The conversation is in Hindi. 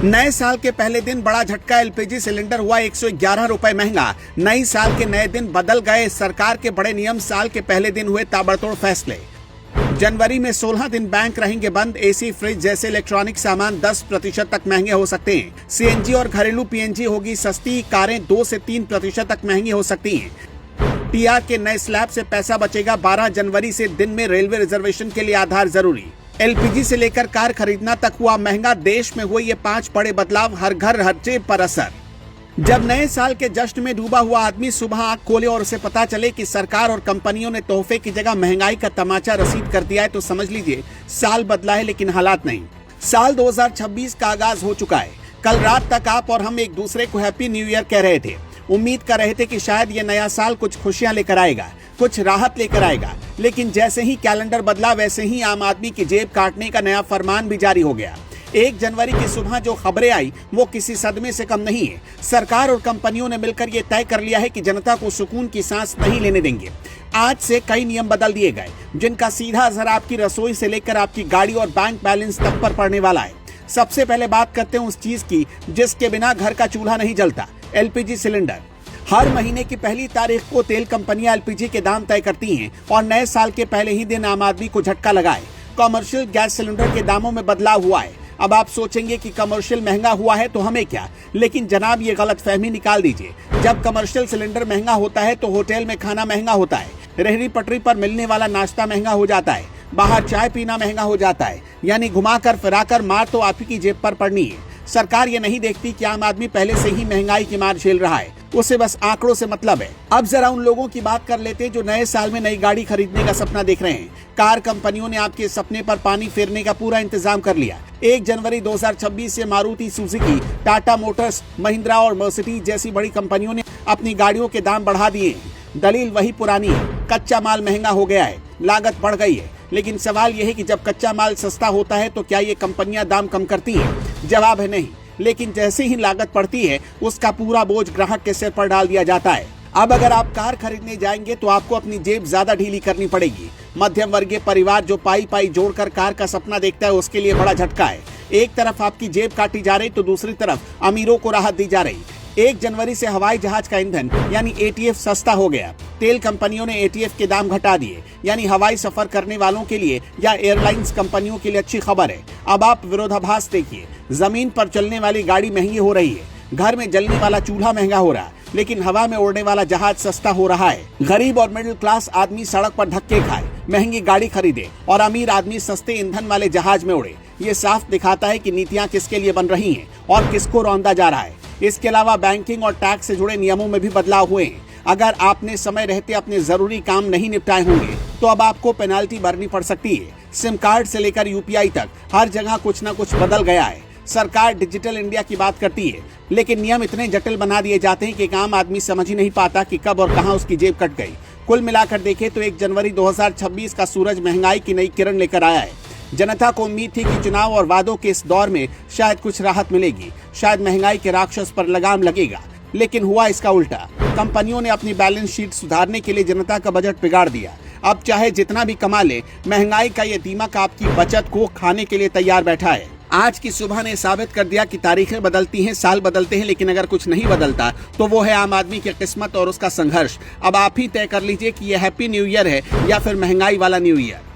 नए साल के पहले दिन बड़ा झटका, एलपीजी सिलेंडर हुआ 111 रुपए महंगा। नई साल के नए दिन बदल गए, सरकार के बड़े नियम, साल के पहले दिन हुए ताबड़तोड़ फैसले। जनवरी में 16 दिन बैंक रहेंगे बंद, एसी, फ्रिज जैसे इलेक्ट्रॉनिक सामान 10% तक महंगे हो सकते हैं। सीएनजी और घरेलू पीएनजी होगी सस्ती, कारें 2 से 3% तक महंगी हो सकती हैं। टीआर के नए स्लैब से पैसा बचेगा, 12 जनवरी से दिन में रेलवे रिजर्वेशन के लिए आधार जरूरी। एलपीजी से लेकर कार खरीदना तक हुआ महंगा, देश में हुए ये 5 बड़े बदलाव, हर घर हर जेब पर असर। जब नए साल के जश्न में डूबा हुआ आदमी सुबह आंख खोले और उसे पता चले कि सरकार और कंपनियों ने तोहफे की जगह महंगाई का तमाचा रसीद कर दिया है, तो समझ लीजिए साल बदला है, लेकिन हालात नहीं। साल 2026 का आगाज हो चुका है। कल रात तक आप और हम एक दूसरे को हैप्पी न्यू ईयर कह रहे थे, उम्मीद कर रहे थे कि शायद ये नया साल कुछ खुशियां लेकर आएगा, कुछ राहत लेकर आएगा। लेकिन जैसे ही कैलेंडर बदला, वैसे ही आम आदमी की जेब काटने का नया फरमान भी जारी हो गया। 1 जनवरी की सुबह जो खबरें आई वो किसी सदमे से कम नहीं है। सरकार और कंपनियों ने मिलकर ये तय कर लिया है कि जनता को सुकून की सांस नहीं लेने देंगे। आज से कई नियम बदल दिए गए, जिनका सीधा असर आपकी रसोई से लेकर आपकी गाड़ी और बैंक बैलेंस तक पर पड़ने वाला है। सबसे पहले बात करते हैं उस चीज की जिसके बिना घर का चूल्हा नहीं जलता, एलपीजी सिलेंडर। हर महीने की पहली तारीख को तेल कंपनियां एलपीजी के दाम तय करती हैं और नए साल के पहले ही दिन आम आदमी को झटका लगाए। कमर्शियल गैस सिलेंडर के दामों में बदलाव हुआ है। अब आप सोचेंगे कि कमर्शियल महंगा हुआ है तो हमें क्या, लेकिन जनाब ये गलतफहमी निकाल दीजिए। जब कमर्शियल सिलेंडर महंगा होता है तो होटल में खाना महंगा होता है, रेहड़ी पटरी पर मिलने वाला नाश्ता महंगा हो जाता है, बाहर चाय पीना महंगा हो जाता है। यानी घुमाकर फिराकर मार तो आप ही की जेब पर पड़नी है। सरकार ये नहीं देखती कि आम आदमी पहले से ही महंगाई की मार झेल रहा है, उसे बस आंकड़ों से मतलब है। अब जरा उन लोगों की बात कर लेते हैं जो नए साल में नई गाड़ी खरीदने का सपना देख रहे हैं। कार कंपनियों ने आपके सपने पर पानी फेरने का पूरा इंतजाम कर लिया। 1 जनवरी 2026 से मारुति सुजुकी, टाटा मोटर्स, महिंद्रा और मर्सिडीज जैसी बड़ी कंपनियों ने अपनी गाड़ियों के दाम बढ़ा दिए हैं। दलील वही पुरानी है, कच्चा माल महंगा हो गया है, लागत बढ़ गई है। लेकिन सवाल यह है कि जब कच्चा माल सस्ता होता है तो क्या ये कंपनियां दाम कम करती हैं? जवाब है नहीं। लेकिन जैसे ही लागत बढ़ती है उसका पूरा बोझ ग्राहक के सिर पर डाल दिया जाता है। अब अगर आप कार खरीदने जाएंगे तो आपको अपनी जेब ज्यादा ढीली करनी पड़ेगी। मध्यम वर्गीय परिवार जो पाई पाई जोड़कर कार का सपना देखता है उसके लिए बड़ा झटका है। एक तरफ आपकी जेब काटी जा रही तो दूसरी तरफ अमीरों को राहत दी जा रही। 1 जनवरी से हवाई जहाज का ईंधन यानी एटीएफ सस्ता हो गया। तेल कंपनियों ने एटीएफ के दाम घटा दिए, यानी हवाई सफर करने वालों के लिए या एयरलाइंस कंपनियों के लिए अच्छी खबर है। अब आप विरोधाभास देखिए, जमीन पर चलने वाली गाड़ी महंगी हो रही है, घर में जलने वाला चूल्हा महंगा हो रहा है, लेकिन हवा में उड़ने वाला जहाज सस्ता हो रहा है। गरीब और मिडिल क्लास आदमी सड़क पर धक्के खाए, महंगी गाड़ी खरीदे और अमीर आदमी सस्ते ईंधन वाले जहाज में उड़े। ये साफ दिखाता है कि नीतियां किसके लिए बन रही हैं और किसको रौंदा जा रहा है। इसके अलावा बैंकिंग और टैक्स से जुड़े नियमों में भी बदलाव हुए हैं। अगर आपने समय रहते अपने जरूरी काम नहीं निपटाए होंगे तो अब आपको पेनाल्टी भरनी पड़ सकती है। सिम कार्ड से लेकर यूपीआई तक हर जगह कुछ न कुछ बदल गया है। सरकार डिजिटल इंडिया की बात करती है, लेकिन नियम इतने जटिल बना दिए जाते हैं कि एक आम आदमी समझ ही नहीं पाता कि कब और कहां उसकी जेब कट गई। कुल मिलाकर देखें तो 1 जनवरी 2026 का सूरज महंगाई की नई किरण लेकर आया है। जनता को उम्मीद थी कि चुनाव और वादों के इस दौर में शायद कुछ राहत मिलेगी, शायद महंगाई के राक्षस पर लगाम लगेगा, लेकिन हुआ इसका उल्टा। कंपनियों ने अपनी बैलेंस शीट सुधारने के लिए जनता का बजट बिगाड़ दिया। अब चाहे जितना भी कमा ले, महंगाई का ये दीमक आपकी बचत को खाने के लिए तैयार बैठा है। आज की सुबह ने साबित कर दिया कि तारीखें बदलती हैं, साल बदलते हैं, लेकिन अगर कुछ नहीं बदलता तो वो है आम आदमी की किस्मत और उसका संघर्ष। अब आप ही तय कर लीजिए कि ये हैप्पी न्यू ईयर है या फिर महंगाई वाला न्यू ईयर।